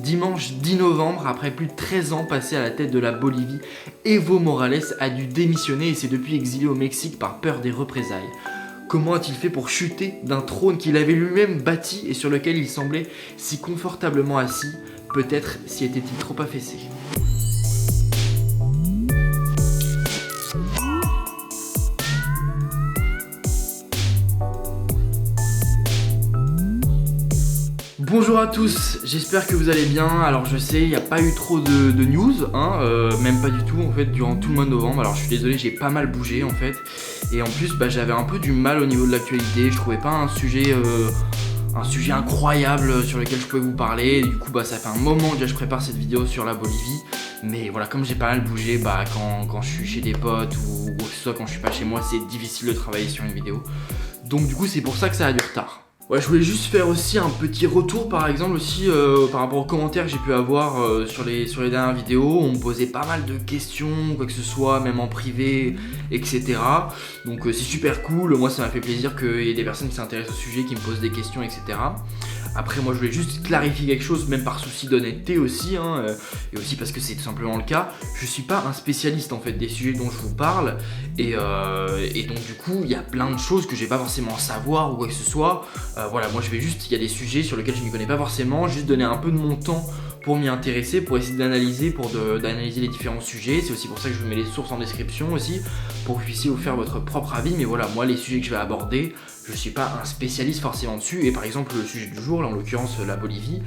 Dimanche 10 novembre, après plus de 13 ans passés à la tête de la Bolivie, Evo Morales a dû démissionner et s'est depuis exilé au Mexique par peur des représailles. Comment a-t-il fait pour chuter d'un trône qu'il avait lui-même bâti et sur lequel il semblait si confortablement assis? Peut-être s'y était-il trop affaissé. Bonjour à tous, j'espère que vous allez bien. Alors je sais, il n'y a pas eu trop de news, même pas du tout en fait durant tout le mois de novembre. Alors je suis désolé, j'ai pas mal bougé en fait. Et en plus j'avais un peu du mal au niveau de l'actualité. Je trouvais pas un sujet incroyable sur lequel je pouvais vous parler. Et du coup ça fait un moment que je prépare cette vidéo sur la Bolivie. Mais voilà, comme j'ai pas mal bougé, quand je suis chez des potes ou que ce soit quand je suis pas chez moi, c'est difficile de travailler sur une vidéo. Donc du coup c'est pour ça que ça a du retard. Ouais, je voulais juste faire aussi un petit retour par exemple aussi par rapport aux commentaires que j'ai pu avoir sur les dernières vidéos. On me posait pas mal de questions, quoi que ce soit, même en privé, etc. Donc c'est super cool, moi ça m'a fait plaisir qu'il y ait des personnes qui s'intéressent au sujet, qui me posent des questions, etc. Après moi je voulais juste clarifier quelque chose, même par souci d'honnêteté aussi, et aussi parce que c'est tout simplement le cas. Je suis pas un spécialiste en fait des sujets dont je vous parle, et donc du coup il y a plein de choses que je vais pas forcément savoir ou quoi que ce soit. Voilà, moi je vais juste, il y a des sujets sur lesquels je m'y connais pas forcément, juste donner un peu de mon temps pour m'y intéresser, pour essayer d'analyser, d'analyser les différents sujets. C'est aussi pour ça que je vous mets les sources en description aussi, pour que vous puissiez vous faire votre propre avis. Mais voilà, moi les sujets que je vais aborder, je suis pas un spécialiste forcément dessus. Et par exemple le sujet du jour, là en l'occurrence la Bolivie,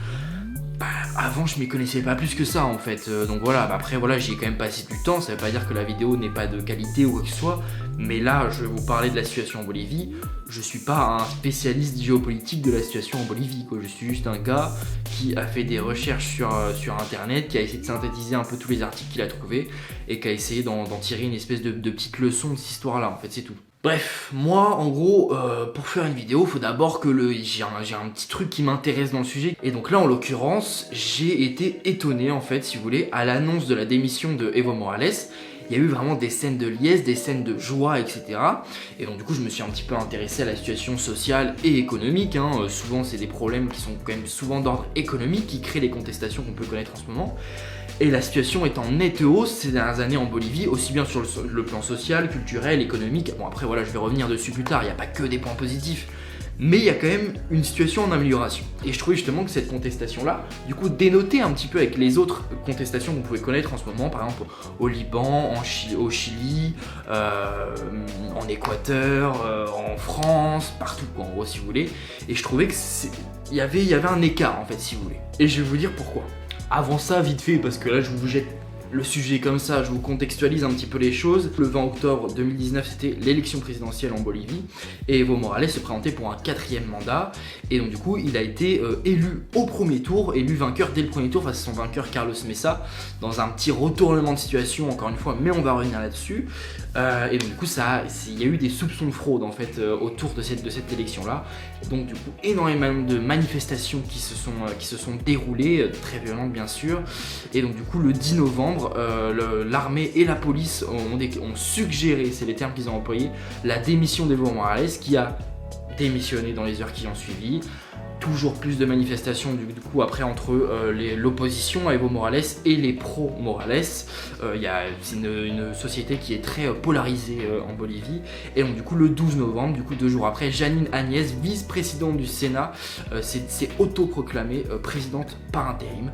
avant je m'y connaissais pas plus que ça en fait, donc voilà, après voilà, j'y ai quand même passé du temps. Ça veut pas dire que la vidéo n'est pas de qualité ou quoi que ce soit, mais là je vais vous parler de la situation en Bolivie. Je suis pas un spécialiste géopolitique de la situation en Bolivie quoi. Je suis juste un gars qui a fait des recherches sur internet, qui a essayé de synthétiser un peu tous les articles qu'il a trouvés et qui a essayé d'en tirer une espèce de petite leçon de cette histoire là en fait, c'est tout. Bref, moi en gros, pour faire une vidéo, faut d'abord que j'ai un petit truc qui m'intéresse dans le sujet. Et donc là en l'occurrence, j'ai été étonné en fait, si vous voulez, à l'annonce de la démission de Evo Morales. Il y a eu vraiment des scènes de liesse, des scènes de joie, etc. Et donc du coup je me suis un petit peu intéressé à la situation sociale et économique. Souvent c'est des problèmes qui sont quand même souvent d'ordre économique qui créent les contestations qu'on peut connaître en ce moment. Et la situation est en nette hausse ces dernières années en Bolivie, aussi bien sur le plan social, culturel, économique. Bon après voilà, je vais revenir dessus plus tard, il n'y a pas que des points positifs. Mais il y a quand même une situation en amélioration. Et je trouvais justement que cette contestation-là, du coup, dénotait un petit peu avec les autres contestations que vous pouvez connaître en ce moment, par exemple au Liban, au Chili, en Équateur, en France, partout quoi, en gros si vous voulez. Et je trouvais que il y avait un écart en fait si vous voulez. Et je vais vous dire pourquoi. Avant ça, vite fait, parce que là je vous jette le sujet comme ça, je vous contextualise un petit peu les choses. Le 20 octobre 2019, c'était l'élection présidentielle en Bolivie et Evo Morales se présentait pour un 4e mandat. Et donc du coup, il a été élu au premier tour, élu vainqueur dès le premier tour face à son vainqueur Carlos Mesa, dans un petit retournement de situation encore une fois, mais on va revenir là-dessus. Et donc du coup, il y a eu des soupçons de fraude en fait autour de cette élection-là. Donc du coup, énormément de manifestations qui se sont déroulées, très violentes bien sûr. Et donc du coup, le 10 novembre, l'armée et la police ont suggéré, c'est les termes qu'ils ont employés, la démission d'Evo Morales, qui a démissionné dans les heures qui ont suivi. Toujours plus de manifestations du coup après entre l'opposition à Evo Morales et les pro-Morales. C'est une société qui est très polarisée en Bolivie. Et donc du coup le 12 novembre, du coup 2 jours après, Janine Agnès, vice-présidente du Sénat, s'est autoproclamée présidente par intérim.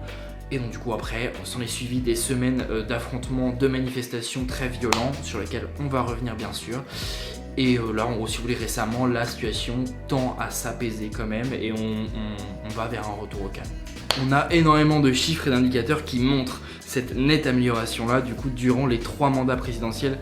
Et donc du coup après, on s'en est suivi des semaines d'affrontements, de manifestations très violentes sur lesquelles on va revenir bien sûr. Et là, en gros, si vous voulez, récemment, la situation tend à s'apaiser quand même et on va vers un retour au calme. On a énormément de chiffres et d'indicateurs qui montrent cette nette amélioration là du coup durant les 3 mandats présidentiels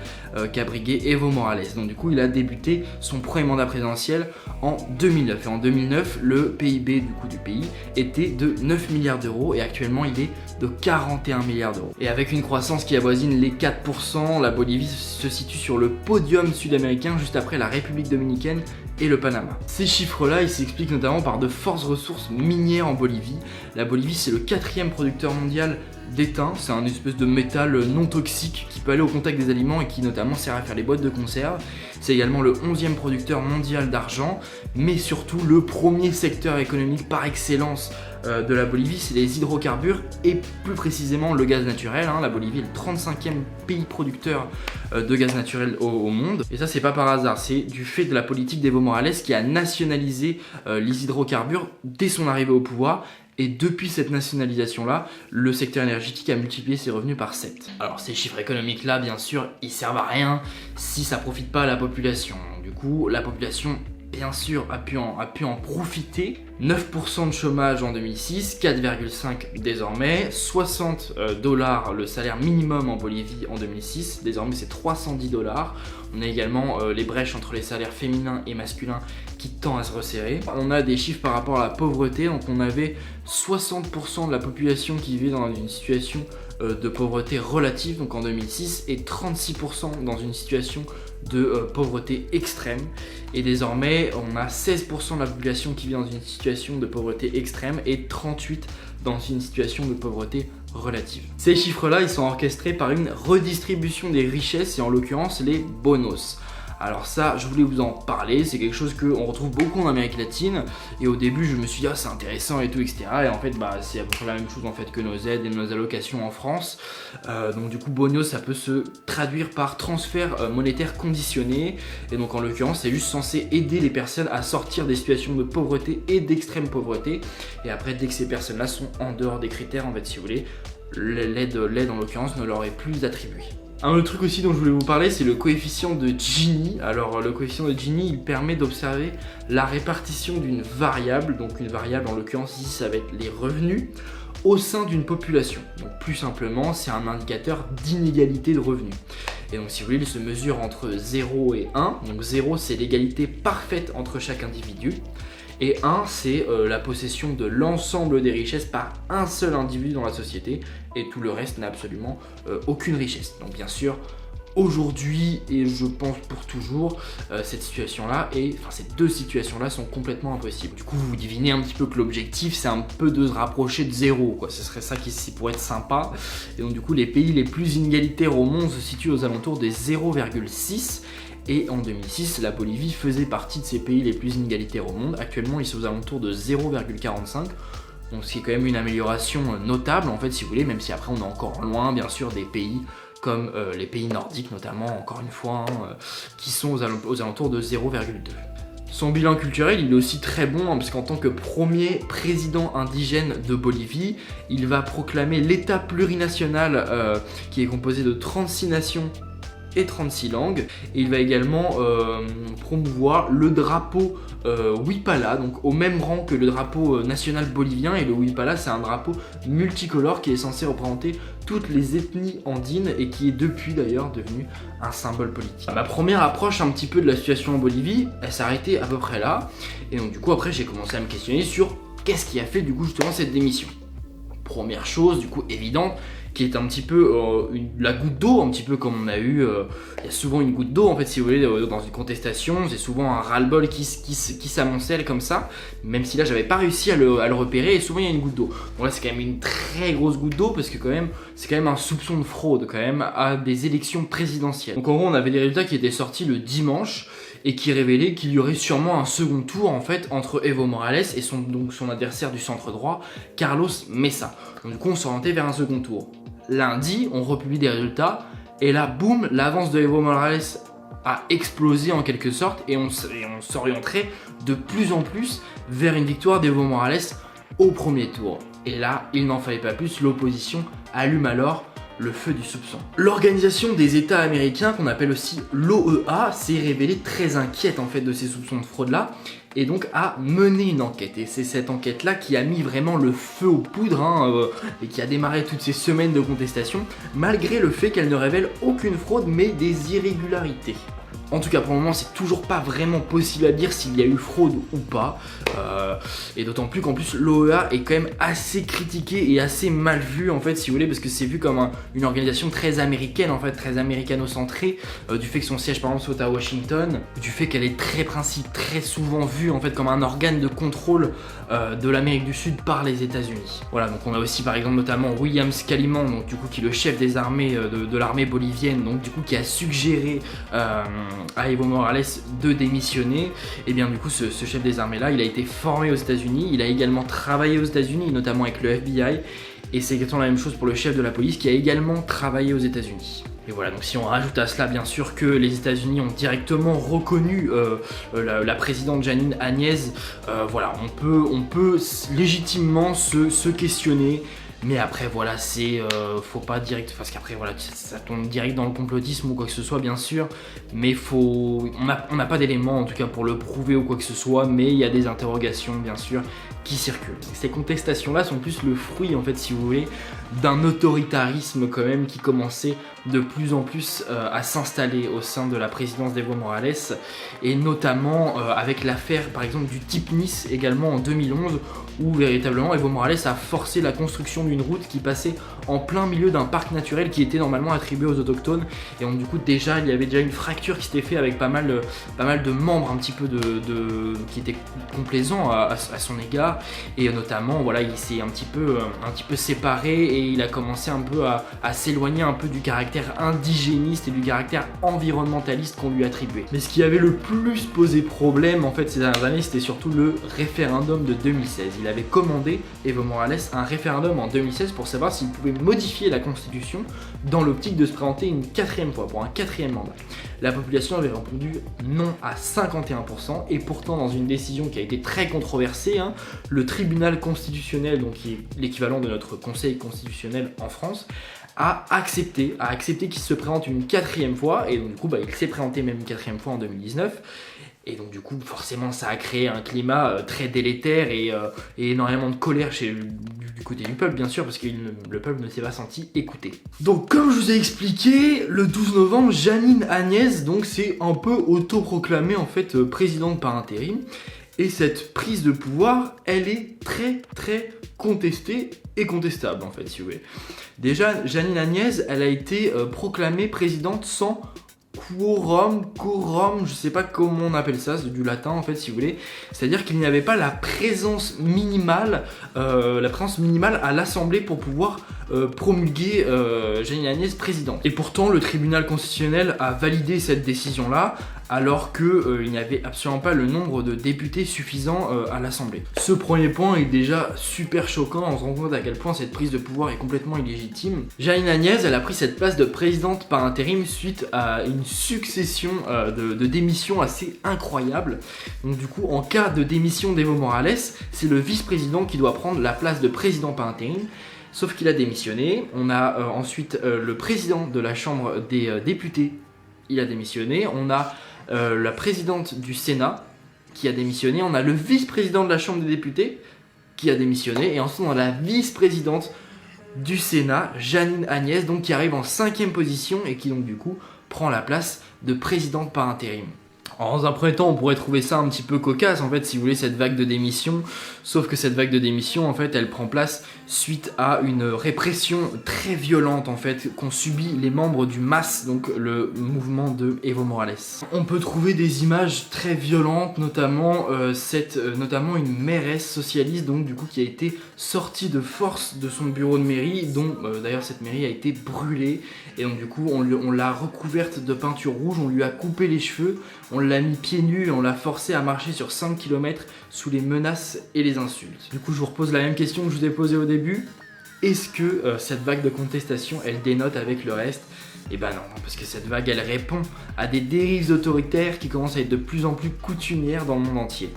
qu'a brigué Evo Morales. Donc du coup il a débuté son premier mandat présidentiel en 2009 et en 2009 le PIB du coup du pays était de 9 milliards d'euros et actuellement il est de 41 milliards d'euros. Et avec une croissance qui avoisine les 4%, la Bolivie se situe sur le podium sud-américain juste après la République dominicaine et le Panama. Ces chiffres-là, ils s'expliquent notamment par de fortes ressources minières en Bolivie. La Bolivie, c'est le 4e producteur mondial d'étain, c'est un espèce de métal non toxique qui peut aller au contact des aliments et qui notamment sert à faire les boîtes de conserve. C'est également le 11e producteur mondial d'argent, mais surtout le premier secteur économique par excellence de la Bolivie, c'est les hydrocarbures et plus précisément le gaz naturel. La Bolivie est le 35e pays producteur de gaz naturel au monde. Et ça, c'est pas par hasard, c'est du fait de la politique d'Evo Morales qui a nationalisé les hydrocarbures dès son arrivée au pouvoir. Et depuis cette nationalisation-là, le secteur énergétique a multiplié ses revenus par 7. Alors ces chiffres économiques-là, bien sûr, ils servent à rien si ça profite pas à la population. Du coup, la population, bien sûr, a pu en profiter. 9% de chômage en 2006, 4,5 désormais, 60 $ le salaire minimum en Bolivie en 2006, désormais c'est 310 $. On a également les brèches entre les salaires féminins et masculins qui tend à se resserrer. On a des chiffres par rapport à la pauvreté, donc on avait 60% de la population qui vivait dans une situation de pauvreté relative, donc en 2006, et 36% dans une situation de pauvreté extrême. Et désormais, on a 16% de la population qui vit dans une situation de pauvreté extrême et 38% dans une situation de pauvreté relative. Ces chiffres-là, ils sont orchestrés par une redistribution des richesses et en l'occurrence les bonos. Alors ça, je voulais vous en parler, c'est quelque chose qu'on retrouve beaucoup en Amérique latine et au début je me suis dit c'est intéressant et tout etc. Et en fait c'est à peu près la même chose en fait que nos aides et nos allocations en France. Donc du coup bonos ça peut se traduire par transfert monétaire conditionné et donc en l'occurrence c'est juste censé aider les personnes à sortir des situations de pauvreté et d'extrême pauvreté et après dès que ces personnes là sont en dehors des critères en fait si vous voulez, l'aide en l'occurrence ne leur est plus attribuée. Un autre truc aussi dont je voulais vous parler, c'est le coefficient de Gini. Alors le coefficient de Gini, il permet d'observer la répartition d'une variable, donc une variable en l'occurrence ici ça va être les revenus, au sein d'une population. Donc plus simplement, c'est un indicateur d'inégalité de revenus. Et donc si vous voulez, il se mesure entre 0 et 1. Donc 0 c'est l'égalité parfaite entre chaque individu. Et 1, c'est la possession de l'ensemble des richesses par un seul individu dans la société et tout le reste n'a absolument aucune richesse. Donc bien sûr, aujourd'hui et je pense pour toujours, cette situation-là et enfin ces deux situations-là sont complètement impossibles. Du coup, vous devinez un petit peu que l'objectif, c'est un peu de se rapprocher de 0, quoi. Ce serait ça qui pourrait être sympa. Et donc du coup, les pays les plus inégalitaires au monde se situent aux alentours des 0,6. Et en 2006, la Bolivie faisait partie de ces pays les plus inégalitaires au monde. Actuellement, ils sont aux alentours de 0,45. Donc c'est quand même une amélioration notable en fait si vous voulez, même si après on est encore loin bien sûr des pays comme les pays nordiques notamment, encore une fois, qui sont aux alentours de 0,2. Son bilan culturel, il est aussi très bon, parce qu'en tant que premier président indigène de Bolivie, il va proclamer l'État plurinational qui est composé de 36 nations et 36 langues. Et il va également promouvoir le drapeau Huipala, donc au même rang que le drapeau national bolivien. Et le Huipala, c'est un drapeau multicolore qui est censé représenter toutes les ethnies andines et qui est depuis d'ailleurs devenu un symbole politique. Ma première approche un petit peu de la situation en Bolivie, elle s'arrêtait à peu près là. Et donc du coup après j'ai commencé à me questionner sur qu'est-ce qui a fait du coup justement cette démission. Première chose du coup évidente, qui est un petit peu la goutte d'eau, un petit peu comme on a eu, il y a souvent une goutte d'eau en fait si vous voulez dans une contestation, c'est souvent un ras-le-bol qui s'amoncelle comme ça, même si là j'avais pas réussi à le repérer et souvent il y a une goutte d'eau. Bon là c'est quand même une très grosse goutte d'eau parce que quand même c'est quand même un soupçon de fraude quand même à des élections présidentielles. Donc en gros on avait des résultats qui étaient sortis le dimanche et qui révélait qu'il y aurait sûrement un second tour en fait entre Evo Morales et son adversaire du centre droit, Carlos Mesa. Donc du coup on s'orientait vers un second tour. Lundi, on republie des résultats et là, boum, l'avance de Evo Morales a explosé en quelque sorte et on s'orienterait de plus en plus vers une victoire d'Evo Morales au premier tour. Et là, il n'en fallait pas plus, l'opposition allume alors le feu du soupçon. L'Organisation des États américains, qu'on appelle aussi l'OEA, s'est révélée très inquiète en fait de ces soupçons de fraude là et donc a mené une enquête. Et c'est cette enquête là qui a mis vraiment le feu aux poudres et qui a démarré toutes ces semaines de contestation malgré le fait qu'elle ne révèle aucune fraude mais des irrégularités. En tout cas pour le moment c'est toujours pas vraiment possible à dire s'il y a eu fraude ou pas et d'autant plus qu'en plus l'OEA est quand même assez critiquée et assez mal vue en fait si vous voulez parce que c'est vu comme une organisation très américaine en fait, très américano-centrée du fait que son siège par exemple soit à Washington, du fait qu'elle est très souvent vue en fait comme un organe de contrôle de l'Amérique du Sud par les États-Unis. Voilà, donc on a aussi par exemple notamment William Scaliman, donc du coup qui est le chef des armées de l'armée bolivienne, donc du coup qui a suggéré Evo Morales de démissionner, et bien du coup ce chef des armées là, il a été formé aux États-Unis, il a également travaillé aux États-Unis, notamment avec le FBI, et c'est exactement la même chose pour le chef de la police qui a également travaillé aux États-Unis. Et voilà, donc si on rajoute à cela bien sûr que les États-Unis ont directement reconnu la présidente Jeanine Áñez, voilà, on peut légitimement se questionner. Mais après voilà, faut pas direct, parce qu'après voilà, ça tombe direct dans le complotisme ou quoi que ce soit bien sûr, mais on n'a pas d'éléments en tout cas pour le prouver ou quoi que ce soit, mais il y a des interrogations bien sûr qui circulent. Ces contestations là sont plus le fruit en fait si vous voulez d'un autoritarisme quand même qui commençait de plus en plus à s'installer au sein de la présidence d'Evo Morales, et notamment avec l'affaire par exemple du type Nice également en 2011, où véritablement Evo Morales a forcé la construction d'une route qui passait en plein milieu d'un parc naturel qui était normalement attribué aux autochtones, et donc du coup il y avait déjà une fracture qui s'était faite avec pas mal de membres un petit peu qui étaient complaisants à son égard, et notamment voilà, il s'est un petit peu séparé et il a commencé un peu à s'éloigner un peu du caractère indigéniste et du caractère environnementaliste qu'on lui attribuait. Mais ce qui avait le plus posé problème en fait ces dernières années, c'était surtout le référendum de 2016. Il avait commandé, Evo Morales, un référendum en 2016 pour savoir s'il pouvait modifier la constitution dans l'optique de se présenter une 4e fois, pour un 4e mandat. La population avait répondu non à 51%, et pourtant dans une décision qui a été très controversée, le tribunal constitutionnel, donc qui est l'équivalent de notre conseil constitutionnel en France, a accepté qu'il se présente une 4e fois, et donc du coup il s'est présenté même une 4e fois en 2019. Et donc du coup forcément ça a créé un climat très délétère et énormément de colère du côté du peuple bien sûr, parce que le peuple ne s'est pas senti écouté. Donc comme je vous ai expliqué, le 12 novembre, Jeanine Áñez donc c'est un peu autoproclamée en fait présidente par intérim, et cette prise de pouvoir elle est très très contestée et contestable en fait si vous voulez. Déjà Jeanine Áñez elle a été proclamée présidente sans quorum, je sais pas comment on appelle ça, c'est du latin en fait si vous voulez, c'est-à-dire qu'il n'y avait pas la présence minimale à l'Assemblée pour pouvoir promulguer Jeanine Áñez présidente. Et pourtant le tribunal constitutionnel a validé cette décision là, alors qu'il n'y avait absolument pas le nombre de députés suffisant à l'Assemblée. Ce premier point est déjà super choquant, on se rend compte à quel point cette prise de pouvoir est complètement illégitime. Jeanine Áñez elle a pris cette place de présidente par intérim suite à une succession de démissions assez incroyables. Donc du coup en cas de démission d'Evo Morales, c'est le vice-président qui doit prendre la place de président par intérim. Sauf qu'il a démissionné. On a ensuite le président de la Chambre des députés, il a démissionné. On a la présidente du Sénat qui a démissionné. On a le vice-président de la Chambre des députés qui a démissionné. Et ensuite on a la vice-présidente du Sénat, Jeanine Áñez, donc qui arrive en 5e position et qui donc du coup prend la place de présidente par intérim. Alors, dans un premier temps, on pourrait trouver ça un petit peu cocasse, en fait, si vous voulez, cette vague de démission. Sauf que cette vague de démission, en fait, elle prend place suite à une répression très violente, en fait, qu'ont subi les membres du MAS, donc le mouvement de Evo Morales. On peut trouver des images très violentes, notamment une mairesse socialiste, donc du coup, qui a été sortie de force de son bureau de mairie, dont d'ailleurs cette mairie a été brûlée. Et donc du coup, on l'a recouverte de peinture rouge, on lui a coupé les cheveux, on l'a mis pieds nus et on l'a forcé à marcher sur 5 km sous les menaces et les insultes. Du coup, je vous repose la même question que je vous ai posée au début. Est-ce que cette vague de contestation, elle dénote avec le reste ? Eh ben non, parce que cette vague, elle répond à des dérives autoritaires qui commencent à être de plus en plus coutumières dans le monde entier.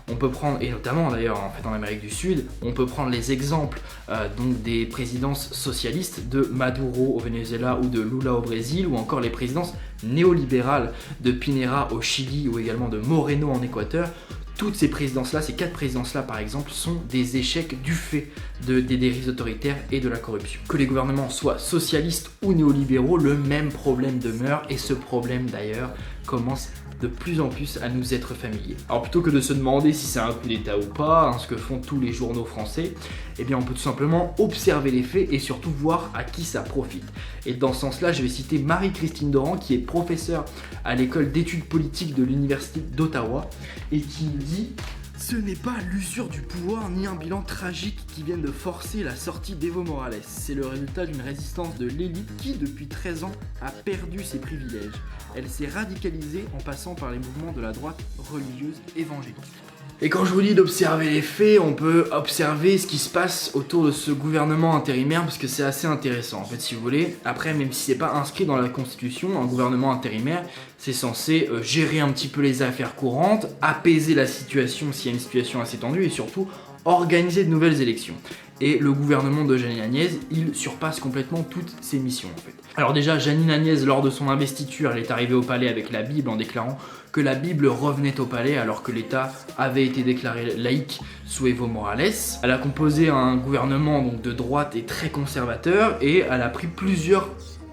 On peut prendre, et notamment d'ailleurs en fait en Amérique du Sud, on peut prendre les exemples donc des présidences socialistes de Maduro au Venezuela ou de Lula au Brésil, ou encore les présidences néolibérales de Piñera au Chili ou également de Moreno en Équateur. Toutes ces présidences-là, ces 4 présidences-là par exemple, sont des échecs du fait des dérives autoritaires et de la corruption. Que les gouvernements soient socialistes ou néolibéraux, le même problème demeure, et ce problème d'ailleurs commence de plus en plus à nous être familier. Alors plutôt que de se demander si c'est un coup d'état ou pas, ce que font tous les journaux français, eh bien on peut tout simplement observer les faits et surtout voir à qui ça profite. Et dans ce sens-là, je vais citer Marie-Christine Doran, qui est professeure à l'école d'études politiques de l'université d'Ottawa, et qui dit: Ce n'est pas l'usure du pouvoir ni un bilan tragique qui viennent de forcer la sortie d'Evo Morales. C'est le résultat d'une résistance de l'élite qui, depuis 13 ans, a perdu ses privilèges. Elle s'est radicalisée en passant par les mouvements de la droite religieuse évangélique. Et quand je vous dis d'observer les faits, on peut observer ce qui se passe autour de ce gouvernement intérimaire parce que c'est assez intéressant en fait si vous voulez. Après, même si c'est pas inscrit dans la constitution, un gouvernement intérimaire c'est censé gérer un petit peu les affaires courantes, apaiser la situation s'il y a une situation assez tendue et surtout organiser de nouvelles élections. Et le gouvernement de Jeanine Áñez, il surpasse complètement toutes ses missions en fait. Alors déjà, Jeanine Áñez, lors de son investiture, elle est arrivée au palais avec la Bible en déclarant que la Bible revenait au palais alors que l'État avait été déclaré laïque sous Evo Morales. Elle a composé un gouvernement donc, de droite et très conservateur et elle a pris plusieurs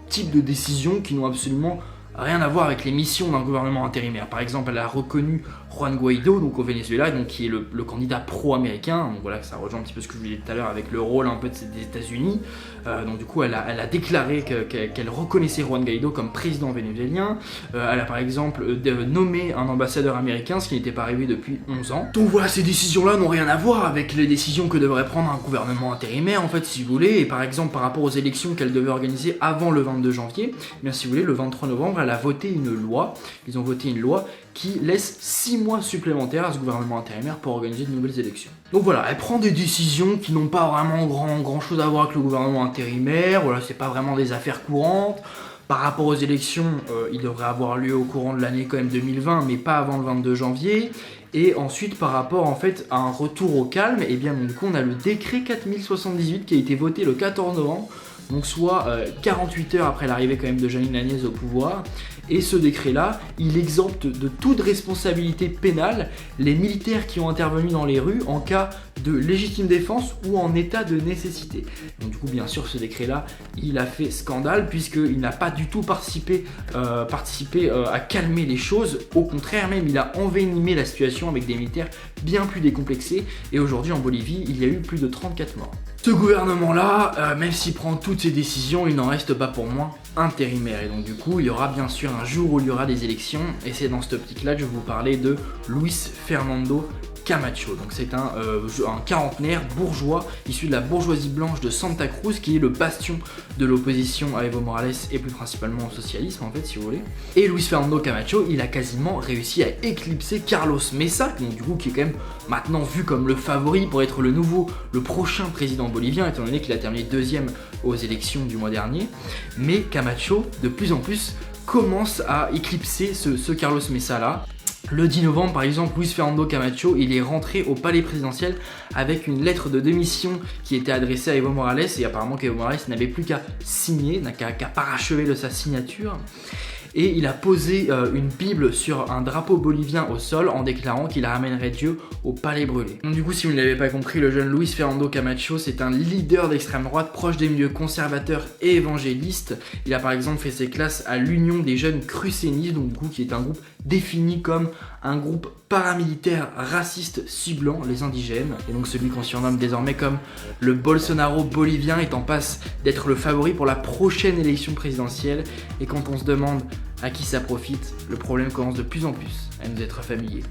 types de décisions qui n'ont absolument rien à voir avec les missions d'un gouvernement intérimaire. Par exemple, elle a reconnu Juan Guaidó, donc au Venezuela, donc qui est le candidat pro-américain. Donc voilà, ça rejoint un petit peu ce que je vous disais tout à l'heure avec le rôle un peu des États-Unis. Donc du coup, elle a déclaré qu'elle reconnaissait Juan Guaidó comme président vénézuélien. Elle a par exemple nommé un ambassadeur américain, ce qui n'était pas arrivé depuis 11 ans. Donc voilà, ces décisions-là n'ont rien à voir avec les décisions que devrait prendre un gouvernement intérimaire, en fait, si vous voulez. Et par exemple, par rapport aux élections qu'elle devait organiser avant le 22 janvier, bien si vous voulez, le 23 novembre, elle a voté une loi. Ils ont voté une loi qui laisse 6 mois supplémentaires à ce gouvernement intérimaire pour organiser de nouvelles élections. Donc voilà, elle prend des décisions qui n'ont pas vraiment grand chose à voir avec le gouvernement intérimaire, voilà, c'est pas vraiment des affaires courantes. Par rapport aux élections, il devrait avoir lieu au courant de l'année quand même 2020, mais pas avant le 22 janvier. Et ensuite, par rapport en fait à un retour au calme, et bien donc, du coup on a le décret 4078 qui a été voté le 14 novembre, donc soit 48 heures après l'arrivée quand même de Jeanine Áñez au pouvoir. Et ce décret-là, il exempte de toute responsabilité pénale les militaires qui ont intervenu dans les rues en cas de légitime défense ou en état de nécessité. Donc du coup, bien sûr, ce décret-là, il a fait scandale puisqu'il n'a pas du tout participé à calmer les choses. Au contraire, même, il a envenimé la situation avec des militaires bien plus décomplexés. Et aujourd'hui, en Bolivie, il y a eu plus de 34 morts. Ce gouvernement-là, même s'il prend toutes ses décisions, il n'en reste pas pour moins intérimaire. Et donc du coup, il y aura bien sûr un jour où il y aura des élections. Et c'est dans cette optique-là que je vais vous parler de Luis Fernando Camacho. Donc c'est un quarantenaire bourgeois issu de la bourgeoisie blanche de Santa Cruz qui est le bastion de l'opposition à Evo Morales et plus principalement au socialisme en fait si vous voulez. Et Luis Fernando Camacho, il a quasiment réussi à éclipser Carlos Mesa, donc du coup qui est quand même maintenant vu comme le favori pour être le prochain président bolivien étant donné qu'il a terminé deuxième aux élections du mois dernier. Mais Camacho de plus en plus commence à éclipser ce Carlos Mesa là. Le 10 novembre, par exemple, Luis Fernando Camacho, il est rentré au palais présidentiel avec une lettre de démission qui était adressée à Evo Morales et apparemment qu'Evo Morales n'avait plus qu'à signer, n'a qu'à parachever de sa signature. Et il a posé une Bible sur un drapeau bolivien au sol en déclarant qu'il ramènerait Dieu au palais brûlé. Donc du coup, si vous ne l'avez pas compris, le jeune Luis Fernando Camacho, c'est un leader d'extrême droite proche des milieux conservateurs et évangélistes. Il a par exemple fait ses classes à l'Union des jeunes crucénistes, donc du coup qui est un groupe défini comme un groupe paramilitaire raciste ciblant les indigènes. Et donc celui qu'on surnomme désormais comme le Bolsonaro bolivien est en passe d'être le favori pour la prochaine élection présidentielle. Et quand on se demande à qui ça profite, le problème commence de plus en plus à nous être familier.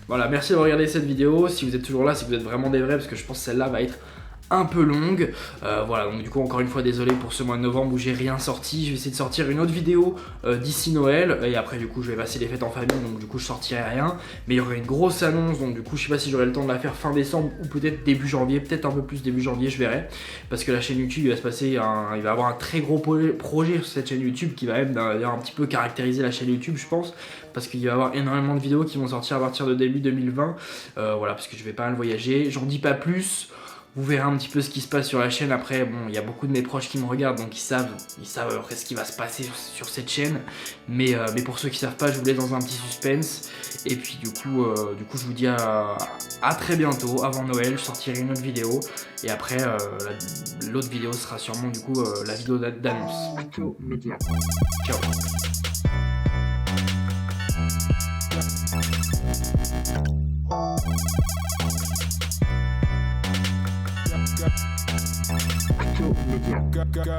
Voilà, merci d'avoir regardé cette vidéo. Si vous êtes toujours là, c'est que vous êtes vraiment des vrais parce que je pense que celle-là va être un peu longue. Voilà, donc du coup encore une fois désolé pour ce mois de novembre où j'ai rien sorti. Je vais essayer de sortir une autre vidéo d'ici Noël et après du coup je vais passer les fêtes en famille, donc du coup je sortirai rien, mais il y aurait une grosse annonce, donc du coup je sais pas si j'aurai le temps de la faire fin décembre ou peut-être début janvier, peut-être un peu plus début janvier, je verrai, parce que la chaîne YouTube il va y avoir un très gros projet sur cette chaîne YouTube qui va même d'ailleurs un petit peu caractériser la chaîne YouTube je pense, parce qu'il va y avoir énormément de vidéos qui vont sortir à partir de début 2020, voilà, parce que je vais pas mal voyager, j'en dis pas plus. Vous verrez un petit peu ce qui se passe sur la chaîne. Après, bon, il y a beaucoup de mes proches qui me regardent, donc ils savent après ce qui va se passer sur cette chaîne. Mais pour ceux qui savent pas, je vous laisse dans un petit suspense. Et puis du coup, je vous dis à très bientôt, avant Noël. Je sortirai une autre vidéo. Et après, l'autre vidéo sera sûrement du coup la vidéo d'annonce. Ciao. Go.